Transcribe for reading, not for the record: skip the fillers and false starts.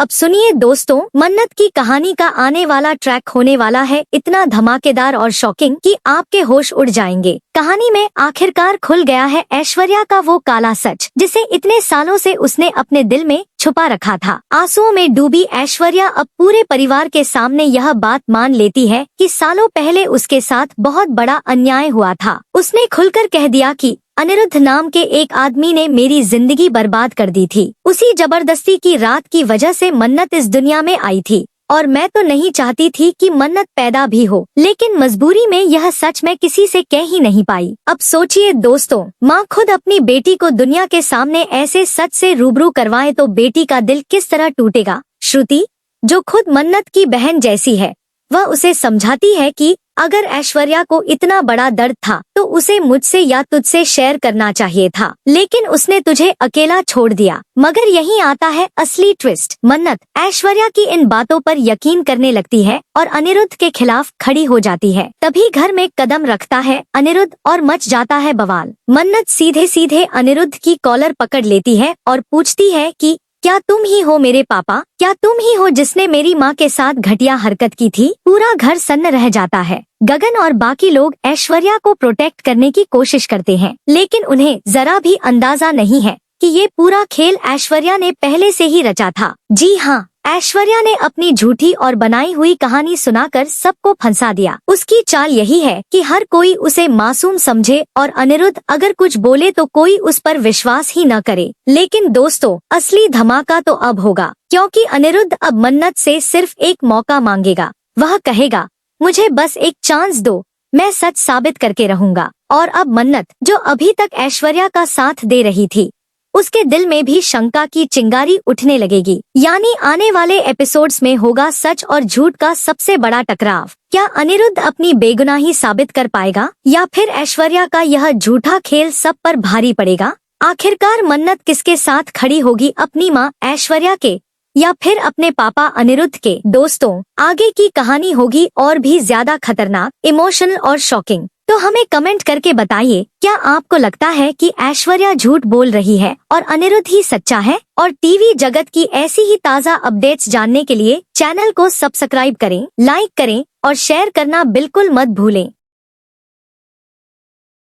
अब सुनिए दोस्तों, मन्नत की कहानी का आने वाला ट्रैक होने वाला है इतना धमाकेदार और शॉकिंग कि आपके होश उड़ जाएंगे। कहानी में आखिरकार खुल गया है ऐश्वर्या का वो काला सच जिसे इतने सालों से उसने अपने दिल में छुपा रखा था। आंसुओं में डूबी ऐश्वर्या अब पूरे परिवार के सामने यह बात मान लेती है कि सालों पहले उसके साथ बहुत बड़ा अन्याय हुआ था। उसने खुलकर कह दिया कि अनिरुद्ध नाम के एक आदमी ने मेरी जिंदगी बर्बाद कर दी थी। उसी जबरदस्ती की रात की वजह से मन्नत इस दुनिया में आई थी और मैं तो नहीं चाहती थी कि मन्नत पैदा भी हो, लेकिन मजबूरी में यह सच मैं किसी से कह ही नहीं पाई। अब सोचिए दोस्तों, माँ खुद अपनी बेटी को दुनिया के सामने ऐसे सच से रूबरू करवाए तो बेटी का दिल किस तरह टूटेगा। श्रुति, जो खुद मन्नत की बहन जैसी है, वह उसे समझाती है कि अगर ऐश्वर्या को इतना बड़ा दर्द था तो उसे मुझसे या तुझसे शेयर करना चाहिए था, लेकिन उसने तुझे अकेला छोड़ दिया। मगर यहीं आता है असली ट्विस्ट। मन्नत ऐश्वर्या की इन बातों पर यकीन करने लगती है और अनिरुद्ध के खिलाफ खड़ी हो जाती है। तभी घर में कदम रखता है अनिरुद्ध और मच जाता है बवाल। मन्नत सीधे सीधे अनिरुद्ध की कॉलर पकड़ लेती है और पूछती है कि क्या तुम ही हो मेरे पापा? क्या तुम ही हो जिसने मेरी माँ के साथ घटिया हरकत की थी? पूरा घर सन्न रह जाता है। गगन और बाकी लोग ऐश्वर्या को प्रोटेक्ट करने की कोशिश करते हैं, लेकिन उन्हें जरा भी अंदाजा नहीं है कि ये पूरा खेल ऐश्वर्या ने पहले से ही रचा था। जी हाँ, ऐश्वर्या ने अपनी झूठी और बनाई हुई कहानी सुनाकर सबको फंसा दिया। उसकी चाल यही है कि हर कोई उसे मासूम समझे और अनिरुद्ध अगर कुछ बोले तो कोई उस पर विश्वास ही न करे। लेकिन दोस्तों, असली धमाका तो अब होगा, क्योंकि अनिरुद्ध अब मन्नत से सिर्फ एक मौका मांगेगा। वह कहेगा, मुझे बस एक चांस दो, मैं सच साबित करके रहूंगा। और अब मन्नत, जो अभी तक ऐश्वर्या का साथ दे रही थी, उसके दिल में भी शंका की चिंगारी उठने लगेगी। यानी आने वाले एपिसोड्स में होगा सच और झूठ का सबसे बड़ा टकराव। क्या अनिरुद्ध अपनी बेगुनाही साबित कर पाएगा या फिर ऐश्वर्या का यह झूठा खेल सब पर भारी पड़ेगा? आखिरकार मन्नत किसके साथ खड़ी होगी, अपनी माँ ऐश्वर्या के या फिर अपने पापा अनिरुद्ध के? दोस्तों, आगे की कहानी होगी और भी ज्यादा खतरनाक, इमोशनल और शॉकिंग। तो हमें कमेंट करके बताइए, क्या आपको लगता है कि ऐश्वर्या झूठ बोल रही है और अनिरुद्ध ही सच्चा है? और टीवी जगत की ऐसी ही ताज़ा अपडेट्स जानने के लिए चैनल को सब्सक्राइब करें, लाइक करें और शेयर करना बिल्कुल मत भूलें।